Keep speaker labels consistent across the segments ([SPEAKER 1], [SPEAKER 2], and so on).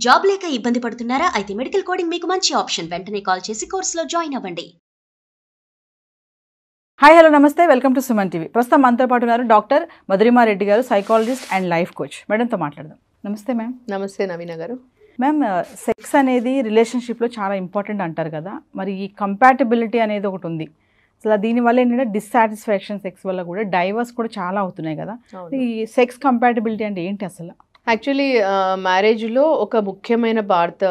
[SPEAKER 1] Job లేక ఇబ్బంది పడుతున్నారా? అయితే మెడికల్ కోడింగ్ మీకు మంచి ఆప్షన్. వెంటనే కాల్ చేసి కోర్సులో జాయిన్ అవ్వండి.
[SPEAKER 2] హాయ్ హలో నమస్తే, వెల్కమ్ టు సుమన్ టీవీ. ప్రస్తుతం మనతో పాటు ఉన్నారు డాక్టర్ మధురిమారెడ్డి గారు, సైకాలజిస్ట్ అండ్ లైఫ్ కోచ్. మేడంతో మాట్లాడదాం. నమస్తే మ్యామ్.
[SPEAKER 3] నమస్తే నవీన గారు.
[SPEAKER 2] మ్యామ్, సెక్స్ అనేది రిలేషన్షిప్లో చాలా ఇంపార్టెంట్ అంటారు కదా, మరి ఈ కంపాటబిలిటీ అనేది ఒకటి ఉంది. అసలు దీనివల్ల ఏంటంటే డిస్సాటిస్ఫాక్షన్ సెక్స్ వల్ల కూడా డైవర్స్ కూడా చాలా అవుతున్నాయి కదా. ఈ సెక్స్ కంపాటబిలిటీ అంటే ఏంటి అసలు?
[SPEAKER 3] యాక్చువల్లీ మ్యారేజ్లో ఒక ముఖ్యమైన పాత్ర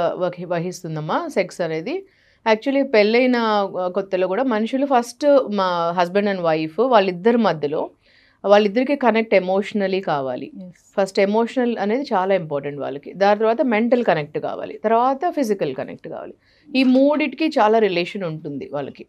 [SPEAKER 3] వహిస్తుందమ్మా సెక్స్ అనేది. యాక్చువల్లీ పెళ్ళైన కొత్తలో కూడా మనుషులు ఫస్ట్ మా హస్బెండ్ అండ్ వైఫ్ వాళ్ళిద్దరికి కనెక్ట్ ఎమోషనలీ కావాలి. ఫస్ట్ ఎమోషనల్ అనేది చాలా ఇంపార్టెంట్ వాళ్ళకి. దాని తర్వాత మెంటల్ కనెక్ట్ కావాలి, తర్వాత ఫిజికల్ కనెక్ట్ కావాలి. ఈ మూడిటికి చాలా రిలేషన్ ఉంటుంది వాళ్ళకి.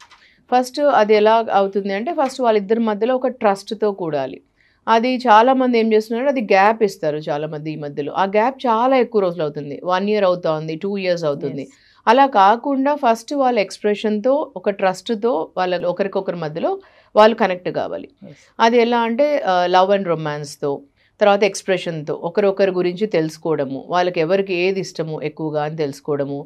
[SPEAKER 3] ఫస్ట్ అది ఎలా అవుతుంది అంటే ఫస్ట్ వాళ్ళిద్దరి మధ్యలో ఒక ట్రస్ట్తో కూడాలి. అది చాలామంది ఏం చేస్తున్నారు, అది గ్యాప్ ఇస్తారు చాలామంది ఈ మధ్యలో. ఆ గ్యాప్ చాలా ఎక్కువ రోజులు అవుతుంది, 1 year అవుతుంది, 2 years అవుతుంది. అలా కాకుండా ఫస్ట్ వాళ్ళ ఎక్స్ప్రెషన్తో, ఒక ట్రస్ట్తో వాళ్ళ ఒకరికొకరి మధ్యలో వాళ్ళు కనెక్ట్ కావాలి. అది ఎలా అంటే లవ్ అండ్ రొమాన్స్తో, తర్వాత ఎక్స్ప్రెషన్తో ఒకరొకరి గురించి తెలుసుకోవడము, వాళ్ళకి ఎవరికి ఏది ఇష్టమో ఎక్కువగా అని తెలుసుకోవడము.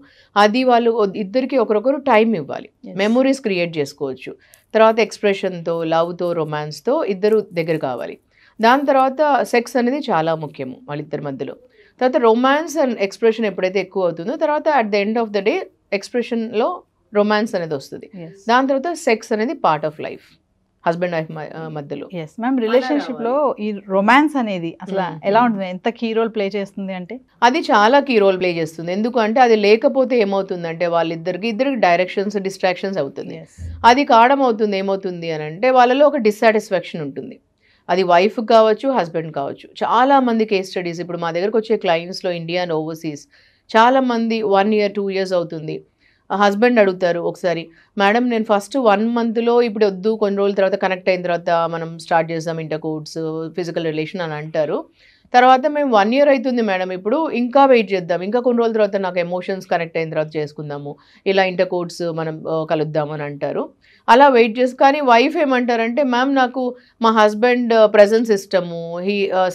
[SPEAKER 3] అది వాళ్ళు ఇద్దరికి ఒకరొకరు టైం ఇవ్వాలి, మెమొరీస్ క్రియేట్ చేసుకోవచ్చు. తర్వాత ఎక్స్ప్రెషన్తో, లవ్తో, రొమాన్స్తో ఇద్దరు దగ్గర కావాలి. దాని తర్వాత సెక్స్ అనేది చాలా ముఖ్యము వాళ్ళిద్దరి మధ్యలో. తర్వాత రొమాన్స్ అండ్ ఎక్స్ప్రెషన్ ఎప్పుడైతే ఎక్కువ అవుతుందో తర్వాత at the end of the day ఎక్స్ప్రెషన్లో రొమాన్స్ అనేది వస్తుంది. దాని తర్వాత సెక్స్ అనేది part of life husband wife మధ్యలో.
[SPEAKER 2] ఎస్ మ్యామ్, రిలేషన్షిప్లో ఈ రొమాన్స్ అనేది అసలు ఎలా ఉంటుంది, ఎంత కీ రోల్ ప్లే చేస్తుంది అంటే?
[SPEAKER 3] అది చాలా కీ రోల్ ప్లే చేస్తుంది. ఎందుకంటే అది లేకపోతే ఏమవుతుందంటే ఇద్దరికి డైరెక్షన్స్, డిస్ట్రాక్షన్స్ అవుతుంది. అది కారణం అవుతుంది ఏమవుతుంది అని అంటే వాళ్ళలో ఒక డిస్సాటిస్ఫాక్షన్ ఉంటుంది. అది వైఫ్ కావచ్చు, హస్బెండ్ కావచ్చు. చాలామంది కేస్ స్టడీస్ ఇప్పుడు మా దగ్గరకు వచ్చే క్లయింట్స్లో ఇండియా అండ్ ఓవర్సీస్ చాలామంది 1 year 2 years అవుతుంది. హస్బెండ్ అడుగుతారు ఒకసారి, మేడం నేను ఫస్ట్ 1 monthలో ఇప్పుడు వద్దు, కొన్ని రోజుల తర్వాత కనెక్ట్ అయిన తర్వాత మనం స్టార్ట్ చేద్దాం ఇంటర్కోర్స్, ఫిజికల్ రిలేషన్ అని అంటారు. తర్వాత మేము 1 year అవుతుంది మేడం, ఇప్పుడు ఇంకా వెయిట్ చేద్దాం, ఇంకా కొన్ని రోజుల తర్వాత నాకు ఎమోషన్స్ కనెక్ట్ అయిన తర్వాత చేసుకుందాము, ఇలా ఇంటర్కోర్స్ మనం కలుద్దాం అని అంటారు. అలా వెయిట్ చేసి, కానీ వైఫ్ ఏమంటారంటే మ్యామ్ నాకు మా హస్బెండ్ ప్రెజెన్స్ ఇష్టము,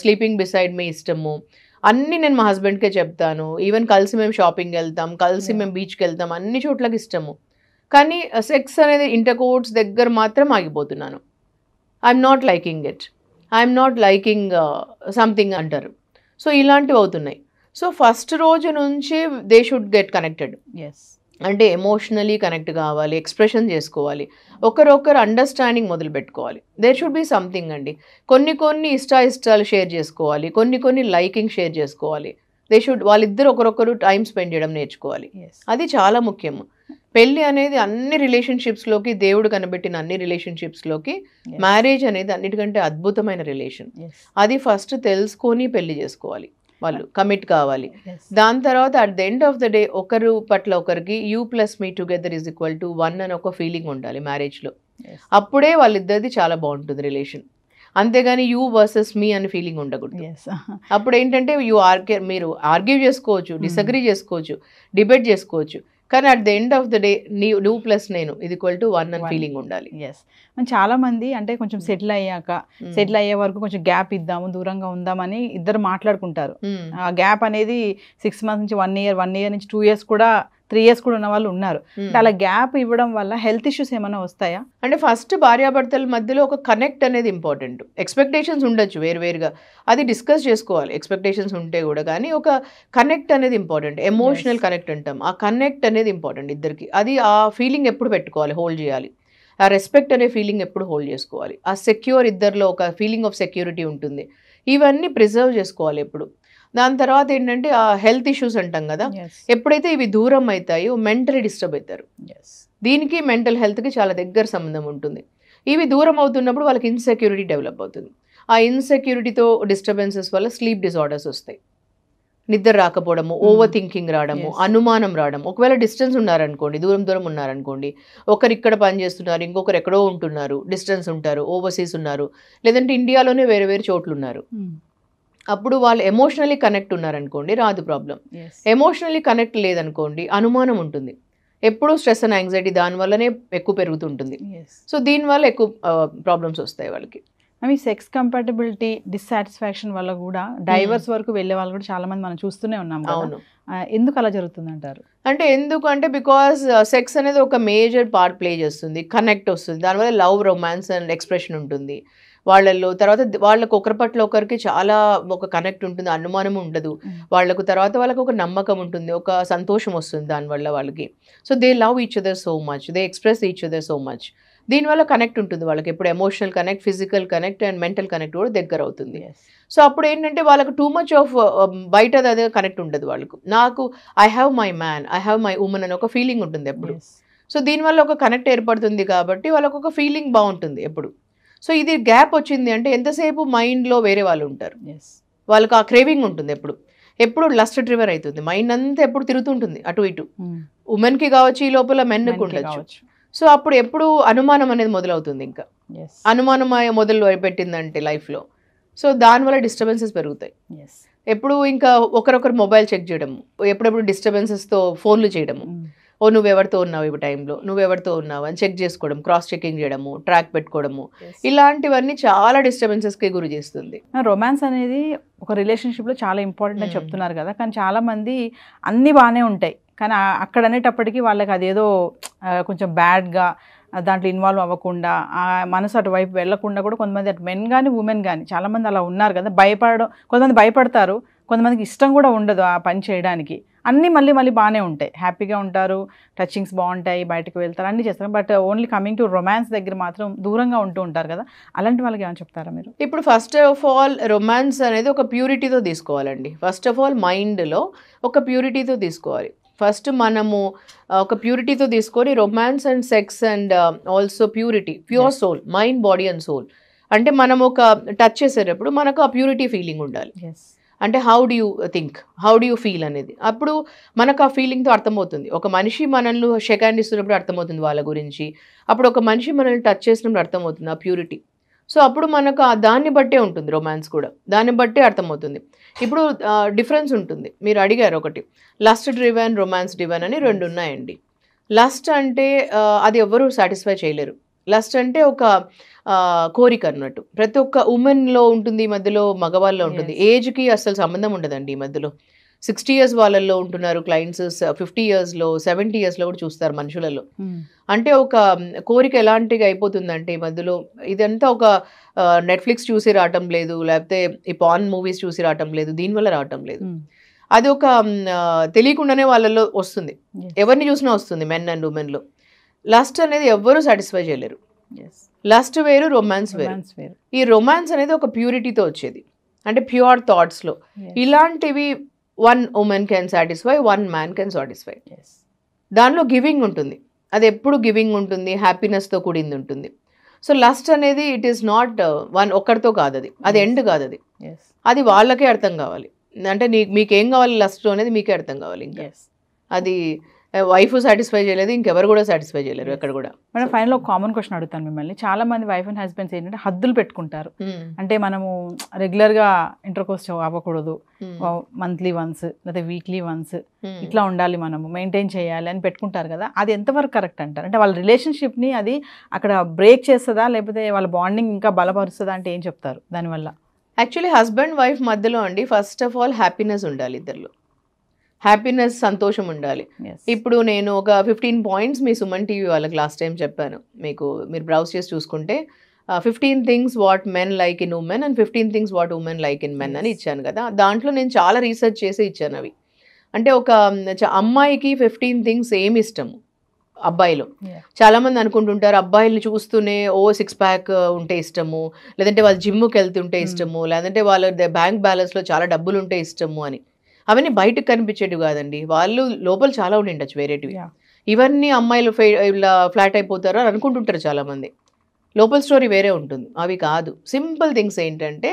[SPEAKER 3] స్లీపింగ్ బిసైడ్ మీ ఇష్టము, అన్నీ నేను మా హస్బెండ్కే చెప్తాను, ఈవెన్ కలిసి మేము షాపింగ్కి వెళ్తాం, కలిసి మేము బీచ్కి వెళ్తాం, అన్ని చోట్లకి ఇష్టము, కానీ సెక్స్ అనేది ఇంటర్కోర్స్ దగ్గర మాత్రం ఆగిపోతున్నాను, I'm not liking it, I'm not liking something అంటారు. సో ఇలాంటివి అవుతున్నాయి. సో ఫస్ట్ రోజు నుంచి దే షుడ్ గెట్ కనెక్టెడ్. అంటే ఎమోషనలీ కనెక్ట్ కావాలి, ఎక్స్ప్రెషన్ చేసుకోవాలి, ఒకరొకరు అండర్స్టాండింగ్ మొదలు పెట్టుకోవాలి. దేర్ షుడ్ బి సంథింగ్ అండి. కొన్ని ఇష్టాలు షేర్ చేసుకోవాలి, కొన్ని లైకింగ్ షేర్ చేసుకోవాలి. వాళ్ళిద్దరు ఒకరొకరు టైం స్పెండ్ చేయడం నేర్చుకోవాలి. అది చాలా ముఖ్యము. పెళ్ళి అనేది అన్ని రిలేషన్షిప్స్లోకి, దేవుడు కనబెట్టిన అన్ని రిలేషన్షిప్స్లోకి మ్యారేజ్ అనేది అన్నిటికంటే అద్భుతమైన రిలేషన్. అది ఫస్ట్ తెలుసుకొని పెళ్లి చేసుకోవాలి, వాళ్ళు కమిట్ కావాలి. దాని తర్వాత at the end of the day ఒకరు పట్ల ఒకరికి U+me టుగెదర్ =1 అని ఒక ఫీలింగ్ ఉండాలి మ్యారేజ్లో. అప్పుడే వాళ్ళిద్దరిది చాలా బాగుంటుంది రిలేషన్. అంతేగాని యూ వర్సెస్ మీ అనే ఫీలింగ్ ఉండకూడదు. అప్పుడు ఏంటంటే మీరు ఆర్గ్యూ చేసుకోవచ్చు, డిసగ్రీ చేసుకోవచ్చు, డిబేట్ చేసుకోవచ్చు, కానీ at the end of the day నువ్వు ప్లస్ నేను =1 అని ఫీలింగ్ ఉండాలి.
[SPEAKER 2] చాలా మంది అంటే కొంచెం సెటిల్ అయ్యే వరకు కొంచెం గ్యాప్ ఇద్దాము, దూరంగా ఉందామని ఇద్దరు మాట్లాడుకుంటారు. ఆ గ్యాప్ అనేది 6 months నుంచి 1 year నుంచి 2 years కూడా 3 years కూడా ఉన్న వాళ్ళు ఉన్నారు. అలా గ్యాప్ ఇవ్వడం వల్ల హెల్త్ ఇష్యూస్ ఏమైనా వస్తాయా?
[SPEAKER 3] అంటే ఫస్ట్ భార్యాభర్తల మధ్యలో ఒక కనెక్ట్ అనేది ఇంపార్టెంట్. ఎక్స్పెక్టేషన్స్ ఉండొచ్చు వేరువేరుగా, అది డిస్కస్ చేసుకోవాలి ఎక్స్పెక్టేషన్స్ ఉంటే కూడా, కానీ ఒక కనెక్ట్ అనేది ఇంపార్టెంట్. ఎమోషనల్ కనెక్ట్ అంటాం, ఆ కనెక్ట్ అనేది ఇంపార్టెంట్ ఇద్దరికి. అది ఆ ఫీలింగ్ ఎప్పుడు పెట్టుకోవాలి, హోల్డ్ చేయాలి. ఆ రెస్పెక్ట్ అనే ఫీలింగ్ ఎప్పుడు హోల్డ్ చేసుకోవాలి. ఆ సెక్యూర్, ఇద్దరిలో ఒక ఫీలింగ్ ఆఫ్ సెక్యూరిటీ ఉంటుంది. ఇవన్నీ ప్రిజర్వ్ చేసుకోవాలి ఎప్పుడు. దాని తర్వాత ఏంటంటే ఆ హెల్త్ ఇష్యూస్ అంటాం కదా, ఎప్పుడైతే ఇవి దూరం అవుతాయో మెంటలీ డిస్టర్బ్ అవుతారు. దీనికి మెంటల్ హెల్త్కి చాలా దగ్గర సంబంధం ఉంటుంది. ఇవి దూరం అవుతున్నప్పుడు వాళ్ళకి ఇన్సెక్యూరిటీ డెవలప్ అవుతుంది. ఆ ఇన్సెక్యూరిటీతో డిస్టర్బెన్సెస్ వల్ల స్లీప్ డిజార్డర్స్ వస్తాయి, నిద్ర రాకపోవడము, ఓవర్ థింకింగ్ రావడము, అనుమానం రావడం. ఒకవేళ డిస్టెన్స్ ఉన్నారనుకోండి, దూరం ఉన్నారనుకోండి, ఒకరు ఇక్కడ పని చేస్తున్నారు, ఇంకొకరు ఎక్కడో ఉంటున్నారు, డిస్టెన్స్ ఉంటారు, ఓవర్సీస్ ఉన్నారు, లేదంటే ఇండియాలోనే వేరే చోట్లు ఉన్నారు, అప్పుడు వాళ్ళు ఎమోషనలీ కనెక్ట్ ఉన్నారనుకోండి రాదు ప్రాబ్లం. ఎమోషనలీ కనెక్ట్ లేదనుకోండి అనుమానం ఉంటుంది, ఎప్పుడూ స్ట్రెస్ అండ్ యాంగ్జైటీ దానివల్లనే ఎక్కువ పెరుగుతుంటుంది. సో దీనివల్ల ఎక్కువ ప్రాబ్లమ్స్ వస్తాయి వాళ్ళకి.
[SPEAKER 2] మీ సెక్స్ కంపాటబిలిటీ డిస్సాటిస్ఫాక్షన్ వల్ల కూడా డైవర్స్ వరకు వెళ్ళే వాళ్ళు కూడా చాలా మంది మనం చూస్తూనే ఉన్నాం కదా. ఎందుకు అలా జరుగుతుంది అంటారు?
[SPEAKER 3] అంటే ఎందుకు అంటే బికాస్ సెక్స్ అనేది ఒక మేజర్ పార్ట్ ప్లే చేస్తుంది, కనెక్ట్ వస్తుంది, దానివల్ల లవ్, రొమాన్స్ అండ్ ఎక్స్ప్రెషన్ ఉంటుంది వాళ్ళల్లో. తర్వాత వాళ్ళకు ఒకరి పట్ల ఒకరికి చాలా ఒక కనెక్ట్ ఉంటుంది, అనుమానం ఉండదు వాళ్ళకు. తర్వాత వాళ్ళకు ఒక నమ్మకం ఉంటుంది, ఒక సంతోషం వస్తుంది దానివల్ల వాళ్ళకి. So they love each other so much, they express each other so much. దీనివల్ల కనెక్ట్ ఉంటుంది వాళ్ళకి, ఎప్పుడు emotional connect, physical connect and mental connect కూడా దగ్గర అవుతుంది. సో అప్పుడు ఏంటంటే వాళ్ళకు టూ మచ్ ఆఫ్ బయట అదే కనెక్ట్ ఉండదు వాళ్ళకు. నాకు I have my man, I have my women అని ఒక ఫీలింగ్ ఉంటుంది ఎప్పుడు. సో దీనివల్ల ఒక కనెక్ట్ ఏర్పడుతుంది కాబట్టి వాళ్ళకు ఒక ఫీలింగ్ బాగుంటుంది ఎప్పుడు. సో ఇది గ్యాప్ వచ్చింది అంటే ఎంతసేపు మైండ్లో వేరే వాళ్ళు ఉంటారు, వాళ్ళకి ఆ క్రేవింగ్ ఉంటుంది ఎప్పుడు. ఎప్పుడు లస్ట్ డ్రివర్ అవుతుంది మైండ్ అంతా, ఎప్పుడు తిరుగుతుంటుంది అటు ఇటు. ఉమెన్కి కావచ్చు, ఈ లోపల మెన్కి ఉండొచ్చు. సో అప్పుడు ఎప్పుడు అనుమానం అనేది మొదలవుతుంది, ఇంకా అనుమానం మొదలు పెట్టిందంటే లైఫ్లో. సో దానివల్ల డిస్టర్బెన్సెస్ పెరుగుతాయి. ఎప్పుడు ఇంకా ఒకరొకరు మొబైల్ చెక్ చేయడము, ఎప్పుడెప్పుడు డిస్టర్బెన్సెస్తో ఫోన్లు చేయడము, ఓ నువ్వెవరితో ఉన్నావు ఈ టైంలో, నువ్వెవరితో ఉన్నావు అని చెక్ చేసుకోవడం, క్రాస్ చెకింగ్ చేయడము, ట్రాక్ పెట్టుకోవడము, ఇలాంటివన్నీ చాలా డిస్టర్బెన్సెస్కి గురి చేస్తుంది.
[SPEAKER 2] రొమాన్స్ అనేది ఒక రిలేషన్షిప్లో చాలా ఇంపార్టెంట్ అని చెప్తున్నారు కదా, కానీ చాలామంది అన్నీ బాగానే ఉంటాయి, కానీ అక్కడ అనేటప్పటికీ వాళ్ళకి అదేదో కొంచెం బ్యాడ్గా దాంట్లో ఇన్వాల్వ్ అవ్వకుండా, ఆ మనసు అటువైపు వెళ్లకుండా కూడా కొంతమంది, అటు మెన్ కానీ ఉమెన్ కానీ చాలామంది అలా ఉన్నారు కదా. కొంతమంది భయపడతారు, కొంతమందికి ఇష్టం కూడా ఉండదు ఆ పని చేయడానికి. అన్నీ మళ్ళీ బాగానే ఉంటాయి, హ్యాపీగా ఉంటారు, టచింగ్స్ బాగుంటాయి, బయటకు వెళ్తారు, అన్నీ చేస్తారు. But only coming to romance దగ్గర మాత్రం దూరంగా ఉంటూ ఉంటారు కదా, అలాంటి వాళ్ళకి ఏమైనా చెప్తారా మీరు?
[SPEAKER 3] ఇప్పుడు ఫస్ట్ ఆఫ్ ఆల్ రొమాన్స్ అనేది ఒక ప్యూరిటీతో తీసుకోవాలండి. ఫస్ట్ ఆఫ్ ఆల్ మైండ్లో ఒక ప్యూరిటీతో తీసుకోవాలి. ఫస్ట్ మనము ఒక ప్యూరిటీతో తీసుకొని romance and sex and also purity, pure soul, mind, body and soul. అంటే మనం ఒక టచ్ చేసేటప్పుడు మనకు ఆ ప్యూరిటీ ఫీలింగ్ ఉండాలి. అంటే how do you think, how do you feel అనేది అప్పుడు మనకు ఆ ఫీలింగ్తో అర్థమవుతుంది. ఒక మనిషి మనల్ని షేక్ హ్యాండ్ ఇస్తున్నప్పుడు అర్థమవుతుంది వాళ్ళ గురించి, అప్పుడు ఒక మనిషి మనల్ని టచ్ చేసినప్పుడు అర్థమవుతుంది ఆ ప్యూరిటీ. సో అప్పుడు మనకు దాన్ని బట్టే ఉంటుంది రొమాన్స్ కూడా, దాన్ని బట్టే అర్థమవుతుంది. ఇప్పుడు డిఫరెన్స్ ఉంటుంది. మీరు అడిగారు ఒకటి, లస్ట్ డ్రివెన్, రొమాన్స్ డ్రివెన్ అని రెండు ఉన్నాయండి. లస్ట్ అంటే అది ఎవరు సాటిస్ఫై చేయలేరు. లస్ట్ అంటే ఒక కోరిక అన్నట్టు, ప్రతి ఒక్క ఉమెన్లో ఉంటుంది, ఈ మధ్యలో మగవాళ్ళలో ఉంటుంది. ఏజ్కి అసలు సంబంధం ఉండదండి. ఈ మధ్యలో 60 years వాళ్ళల్లో ఉంటున్నారు క్లయింట్స్, 50 yearsలో, 70 yearsలో కూడా చూస్తారు మనుషులలో. అంటే ఒక కోరిక ఎలాంటిగా అయిపోతుందంటే ఈ మధ్యలో ఇదంతా ఒక నెట్ఫ్లిక్స్ చూసి రావటం లేదు, లేకపోతే ఈ పాన్ మూవీస్ చూసి రావటం లేదు, దీనివల్ల రావటం లేదు. అది ఒక తెలియకుండానే వాళ్ళలో వస్తుంది, ఎవరిని చూసినా వస్తుంది, మెన్ అండ్ ఉమెన్లో. లస్ట్ అనేది ఎవ్వరూ సాటిస్ఫై చేయలేరు. లస్ట్ వేరు, రొమాన్స్ వేరు. ఈ రొమాన్స్ అనేది ఒక ప్యూరిటీతో వచ్చేది, అంటే ప్యూర్ థాట్స్లో. ఇలాంటివి one women can satisfy, one man can satisfy. దానిలో గివింగ్ ఉంటుంది, అది ఎప్పుడు గివింగ్ ఉంటుంది, హ్యాపీనెస్తో కూడింది ఉంటుంది. సో లస్ట్ అనేది ఇట్ ఈస్ నాట్ ఒక్కడితో కాదు, అది ఎండ్ కాదు, అది వాళ్ళకే అర్థం కావాలి. అంటే మీకేం కావాలి లస్ట్ అనేది మీకే అర్థం కావాలి. ఇంకా అది వైఫ్ సాటిస్ఫై చేయలేదు, ఇంకెవరు కూడా సాటిస్ఫై చేయలేరు ఎక్కడ కూడా.
[SPEAKER 2] మేడం ఫైనల్ ఒక కామన్ క్వశ్చన్ అడుగుతాను మిమ్మల్ని. చాలా మంది వైఫ్ అండ్ హస్బెండ్స్ ఏంటంటే హద్దులు పెట్టుకుంటారు. అంటే మనము రెగ్యులర్గా ఇంటర్కోర్స్ అవ్వకూడదు, మంత్లీ వన్స్ లేదా వీక్లీ వన్స్ ఇట్లా ఉండాలి, మనము మెయింటైన్ చేయాలి అని పెట్టుకుంటారు కదా. అది ఎంతవరకు కరెక్ట్ అంటారు? అంటే వాళ్ళ రిలేషన్షిప్ని అది అక్కడ బ్రేక్ చేస్తుందా, లేకపోతే వాళ్ళ బాండింగ్ ఇంకా బలపరుస్తుందా అంటే ఏం చెప్తారు దానివల్ల?
[SPEAKER 3] యాక్చువల్లీ హస్బెండ్ వైఫ్ మధ్యలో అండి ఫస్ట్ ఆఫ్ ఆల్ హ్యాపీనెస్ ఉండాలి, ఇద్దరిలో హ్యాపీనెస్, సంతోషం ఉండాలి. ఇప్పుడు నేను ఒక 15 points మీ సుమన్ టీవీ వాళ్ళకి లాస్ట్ టైం చెప్పాను, మీరు బ్రౌజ్ చేసి చూసుకుంటే 15 things what men like in women and 15 things what women like in men అని ఇచ్చాను కదా. దాంట్లో నేను చాలా రీసెర్చ్ చేసి ఇచ్చాను అవి. అంటే ఒక అమ్మాయికి 15 things ఏమి ఇష్టము అబ్బాయిలో. చాలామంది అనుకుంటుంటారు అబ్బాయిల్ని చూస్తూనే 6 pack ఉంటే ఇష్టము, లేదంటే వాళ్ళు జిమ్కి వెళ్తుంటే ఇష్టము, లేదంటే వాళ్ళ బ్యాంక్ బ్యాలెన్స్లో చాలా డబ్బులు ఉంటే ఇష్టము అని. అవన్నీ బయటకు కనిపించేటివి కాదండి, వాళ్ళు లోపల చాలా ఉండి ఉండొచ్చు వేరేటివి. ఇవన్నీ అమ్మాయిలు ఇలా ఫ్లాట్ అయిపోతారు అని అనుకుంటుంటారు చాలామంది, లోపల స్టోరీ వేరే ఉంటుంది. అవి కాదు, సింపుల్ థింగ్స్ ఏంటంటే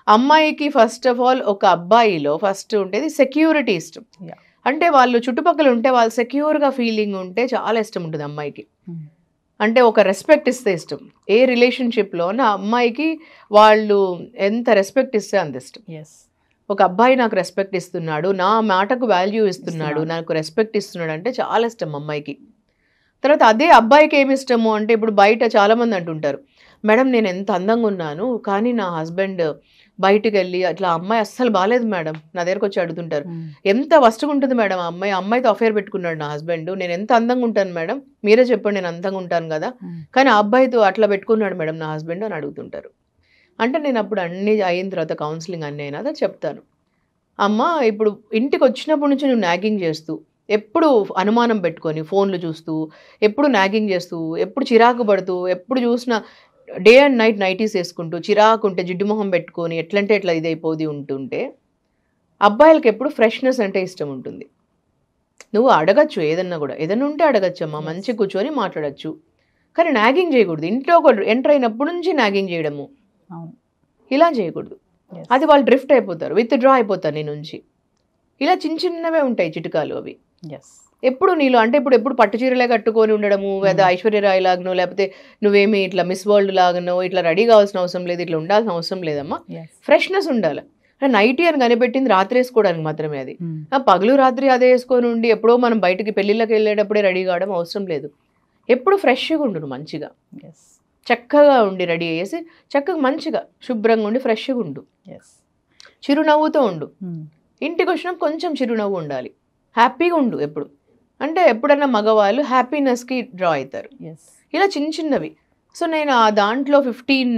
[SPEAKER 3] అమ్మాయికి ఫస్ట్ ఆఫ్ ఆల్ ఒక అబ్బాయిలో ఫస్ట్ ఉండేది సెక్యూరిటీ ఇష్టం. అంటే వాళ్ళు చుట్టుపక్కల ఉంటే వాళ్ళు సెక్యూర్గా ఫీలింగ్ ఉంటే చాలా ఇష్టం ఉంటుంది అమ్మాయికి. అంటే ఒక రెస్పెక్ట్ ఇస్తే ఇష్టం. ఏ రిలేషన్షిప్లోన అమ్మాయికి వాళ్ళు ఎంత రెస్పెక్ట్ ఇస్తే అంత ఇష్టం. ఒక అబ్బాయి నాకు రెస్పెక్ట్ ఇస్తున్నాడు, నా మాటకు వాల్యూ ఇస్తున్నాడు, నాకు రెస్పెక్ట్ ఇస్తున్నాడు అంటే చాలా ఇష్టం అమ్మాయికి. తర్వాత అదే అబ్బాయికి ఏమి ఇష్టము అంటే, ఇప్పుడు బయట చాలామంది అంటుంటారు, మేడం నేను ఎంత అందంగా ఉన్నాను కానీ నా హస్బెండ్ బయటకు వెళ్ళి అట్లా అమ్మాయి అస్సలు బాగాలేదు మేడం నా దగ్గరకు వచ్చి అడుగుతుంటారు, ఎంత వస్తుగా ఉంటుంది మేడం ఆ అమ్మాయితో అఫేర్ పెట్టుకున్నాడు నా హస్బెండ్, నేను ఎంత అందంగా ఉంటాను మేడం, మీరే చెప్పండి నేను అందంగా ఉంటాను కదా, కానీ ఆ అబ్బాయితో అట్లా పెట్టుకున్నాడు మేడం నా హస్బెండ్ అని అడుగుతుంటారు. అంటే నేను అప్పుడు అన్ని అయిన తర్వాత కౌన్సిలింగ్ అన్నీ అయినా అదే చెప్తాను, అమ్మ ఇప్పుడు ఇంటికి వచ్చినప్పటి నుంచి నువ్వు నాగింగ్ చేస్తూ ఎప్పుడు అనుమానం పెట్టుకొని ఫోన్లు చూస్తూ ఎప్పుడు నాగింగ్ చేస్తూ ఎప్పుడు చిరాకు పడుతూ ఎప్పుడు చూసినా డే అండ్ నైట్ నైటీస్ వేసుకుంటూ చిరాకు ఉంటే జిడ్డు మొహం పెట్టుకొని ఎట్లంటే ఎట్లా ఇదైపోది ఉంటుంటే అబ్బాయిలకి ఎప్పుడు ఫ్రెష్నెస్ అంటే ఇష్టం ఉంటుంది. నువ్వు అడగచ్చు ఏదన్నా కూడా, ఏదన్నా ఉంటే అడగచ్చు అమ్మా, మంచి కూర్చొని మాట్లాడచ్చు, కానీ నాగింగ్ చేయకూడదు. ఇంట్లో ఒక ఎంటర్ అయినప్పటి నుంచి నాగింగ్ చేయడము ఇలా చేయకూడదు, అది వాళ్ళు డ్రిఫ్ట్ అయిపోతారు, విత్ డ్రా అయిపోతారు నీ నుంచి. ఇలా చిన్న చిన్నవే ఉంటాయి చిట్కాలు అవి. ఎప్పుడు నీలో అంటే ఎప్పుడు పట్టు చీరలే కట్టుకొని ఉండడము, లేదా ఐశ్వర్యరాయ్ లాగనో లేకపోతే నువ్వేమి ఇట్లా మిస్ వరల్డ్ లాగనో ఇట్లా రెడీ కావాల్సిన అవసరం లేదు, ఇట్లా ఉండాల్సిన అవసరం లేదమ్మా. ఫ్రెష్నెస్ ఉండాలి. నైటీ అని కనిపెట్టింది రాత్రి వేసుకోవడానికి మాత్రమే, అది పగలు రాత్రి అదే వేసుకొని ఉండి ఎప్పుడో మనం బయటికి పెళ్ళిళ్ళకి వెళ్ళేటప్పుడే రెడీ కావడం అవసరం లేదు. ఎప్పుడు ఫ్రెష్గా ఉండు, మంచిగా చక్కగా ఉండి రెడీ అయ్యేసి చక్కగా మంచిగా శుభ్రంగా ఉండి ఫ్రెష్గా ఉండు, చిరునవ్వుతో ఉండు. ఇంటికి వచ్చినా కొంచెం చిరునవ్వు ఉండాలి, హ్యాపీగా ఉండు ఎప్పుడు. అంటే ఎప్పుడన్నా మగవాళ్ళు హ్యాపీనెస్కి డ్రా అవుతారు. ఇలా చిన్న చిన్నవి. సో నేను ఆ దాంట్లో 15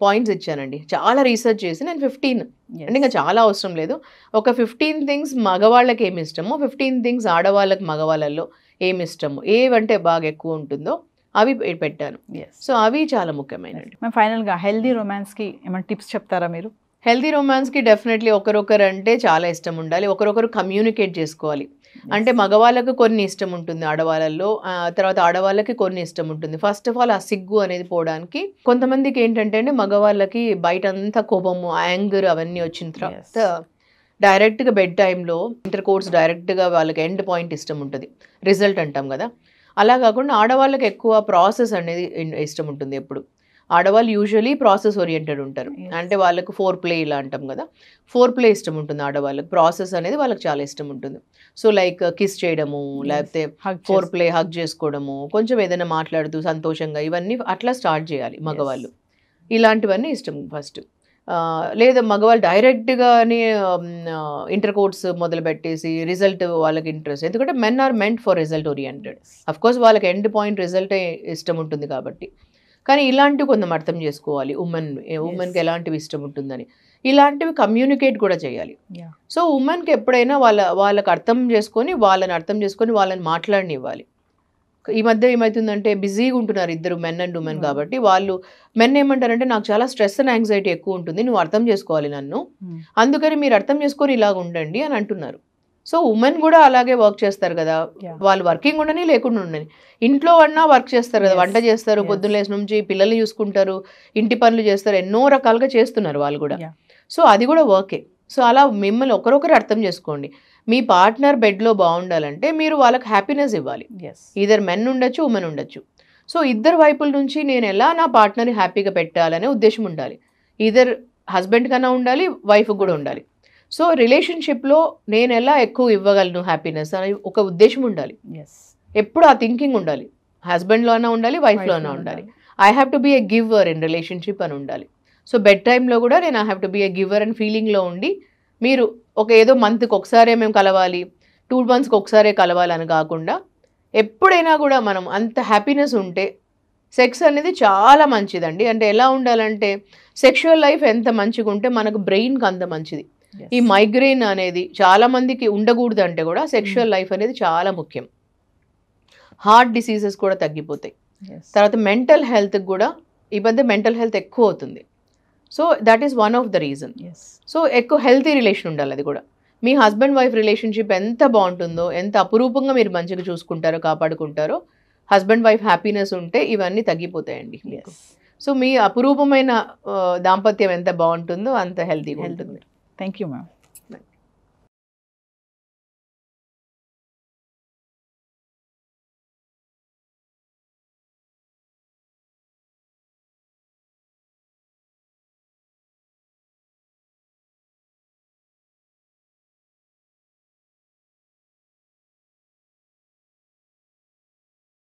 [SPEAKER 3] పాయింట్స్ ఇచ్చానండి. చాలా రీసెర్చ్ చేసి నేను 15 అంటే ఇంకా చాలా అవసరం లేదు, ఒక 15 థింగ్స్ మగవాళ్ళకి ఏమి ఇష్టమో 15 థింగ్స్ ఆడవాళ్ళకి మగవాళ్ళల్లో ఏమి ఇష్టమో ఏవంటే బాగా ఎక్కువ ఉంటుందో అవి పెట్టాను. సో అవి చాలా ముఖ్యమైనవి.
[SPEAKER 2] ఫైనల్గా హెల్దీ రొమాన్స్కి ఏమైనా టిప్స్ చెప్తారా మీరు?
[SPEAKER 3] హెల్దీ రొమాన్స్కి డెఫినెట్లీ ఒకరొకరు అంటే చాలా ఇష్టం ఉండాలి, ఒకరొకరు కమ్యూనికేట్ చేసుకోవాలి. అంటే మగవాళ్ళకు కొన్ని ఇష్టం ఉంటుంది ఆడవాళ్ళల్లో, తర్వాత ఆడవాళ్ళకి కొన్ని ఇష్టం ఉంటుంది. ఫస్ట్ ఆఫ్ ఆల్ ఆ సిగ్గు అనేది పోవడానికి కొంతమందికి ఏంటంటే అండి మగవాళ్ళకి బయట అంతా కోపము యాంగర్ అవన్నీ వచ్చిన తర్వాత డైరెక్ట్గా బెడ్ టైంలో ఇంటర్ కోర్స్ డైరెక్ట్గా వాళ్ళకి ఎండ్ పాయింట్ ఇష్టం ఉంటుంది, రిజల్ట్ అంటాం కదా. అలా కాకుండా ఆడవాళ్ళకి ఎక్కువ ప్రాసెస్ అనేది ఇష్టం ఉంటుంది. ఎప్పుడు ఆడవాళ్ళు యూజువలీ ప్రాసెస్ ఓరియంటెడ్ ఉంటారు, అంటే వాళ్ళకు 4 ఇలా అంటాం కదా, 4 ఇష్టం ఉంటుంది ఆడవాళ్ళకి. ప్రాసెస్ అనేది వాళ్ళకి చాలా ఇష్టం ఉంటుంది. సో లైక్ కిస్ చేయడము, లేకపోతే 4 హగ్ చేసుకోవడము, కొంచెం ఏదైనా మాట్లాడుతూ సంతోషంగా, ఇవన్నీ అట్లా స్టార్ట్ చేయాలి మగవాళ్ళు. ఇలాంటివన్నీ ఇష్టం ఫస్ట్. లేదా మగవాళ్ళు డైరెక్ట్గానే ఇంటర్ కోర్స్ మొదలు పెట్టేసి రిజల్ట్ వాళ్ళకి ఇంట్రెస్ట్, ఎందుకంటే men are meant for result oriented. Of course వాళ్ళకి ఎండ్ పాయింట్ రిజల్టే ఇష్టం ఉంటుంది కాబట్టి, కానీ ఇలాంటివి కొంచెం అర్థం చేసుకోవాలి ఉమెన్కి ఎలాంటివి ఇష్టం ఉంటుందని, ఇలాంటివి కమ్యూనికేట్ కూడా చేయాలి. సో ఉమెన్కి ఎప్పుడైనా వాళ్ళకి అర్థం చేసుకొని వాళ్ళని మాట్లాడనివ్వాలి. ఈ మధ్య ఏమవుతుందంటే బిజీగా ఉంటున్నారు ఇద్దరు మెన్ అండ్ ఉమెన్ కాబట్టి, వాళ్ళు మెన్ ఏమంటారంటే నాకు చాలా స్ట్రెస్ అండ్ యాంగ్జైటీ ఎక్కువ ఉంటుంది, నువ్వు అర్థం చేసుకోవాలి నన్ను, అందుకని మీరు అర్థం చేసుకొని ఇలాగ ఉండండి అని అంటున్నారు. సో ఉమెన్ కూడా అలాగే వర్క్ చేస్తారు కదా, వాళ్ళు వర్కింగ్ ఉండని లేకుండా ఉండని, ఇంట్లో అన్నా వర్క్ చేస్తారు కదా, వంట చేస్తారు, పొద్దున్న లేసి నుంచి పిల్లల్ని చూసుకుంటారు, ఇంటి పనులు చేస్తారు, ఎన్నో రకాలుగా చేస్తున్నారు వాళ్ళు కూడా. సో అది కూడా వర్కే. సో అలా మిమ్మల్ని ఒకరొకరు అర్థం చేసుకోండి. మీ పార్ట్నర్ బెడ్లో బాగుండాలంటే మీరు వాళ్ళకి హ్యాపీనెస్ ఇవ్వాలి. ఈధర్ మెన్ ఉండొచ్చు, ఉమెన్ ఉండొచ్చు. సో ఇద్దరు వైపుల నుంచి నేను ఎలా నా పార్ట్నర్ని హ్యాపీగా పెట్టాలనే ఉద్దేశం ఉండాలి. ఈధర్ హస్బెండ్ కన్నా ఉండాలి, వైఫ్ కూడా ఉండాలి. సో రిలేషన్షిప్లో నేను ఎలా ఎక్కువ ఇవ్వగలను హ్యాపీనెస్ అని ఒక ఉద్దేశం ఉండాలి, ఎప్పుడు ఆ థింకింగ్ ఉండాలి. హస్బెండ్లో అయినా ఉండాలి, వైఫ్లో అయినా ఉండాలి. I have to be a giver in relationship అని ఉండాలి. సో బెడ్ టైంలో కూడా నేను I have to be a giver and ఫీలింగ్లో ఉండి, మీరు ఒక ఏదో మంత్కి ఒకసారే మేము కలవాలి, 2 monthsకి ఒకసారే కలవాలని కాకుండా ఎప్పుడైనా కూడా మనం అంత హ్యాపీనెస్ ఉంటే సెక్స్ అనేది చాలా మంచిదండి. అంటే ఎలా ఉండాలంటే సెక్షువల్ లైఫ్ ఎంత మంచిగా ఉంటే మనకు బ్రెయిన్కి అంత మంచిది. ఈ మైగ్రేన్ అనేది చాలా మందికి ఉండకూడదు అంటే కూడా సెక్షువల్ లైఫ్ అనేది చాలా ముఖ్యం. హార్ట్ డిసీజెస్ కూడా తగ్గిపోతాయి. తర్వాత మెంటల్ హెల్త్కి కూడా ఈ మధ్య మెంటల్ హెల్త్ ఎక్కువ అవుతుంది. So that is one of the reason. So ఎక్కువ హెల్తీ రిలేషన్ ఉండాలి. అది కూడా మీ హస్బెండ్ వైఫ్ రిలేషన్షిప్ ఎంత బాగుంటుందో, ఎంత అపురూపంగా మీరు మంచిగా చూసుకుంటారో, కాపాడుకుంటారో, హస్బెండ్ వైఫ్ హ్యాపీనెస్ ఉంటే ఇవన్నీ తగ్గిపోతాయండి మీకు. సో మీ అపురూపమైన దాంపత్యం ఎంత బాగుంటుందో అంత హెల్తీగా ఉంటుంది.
[SPEAKER 2] Thank you ma'am.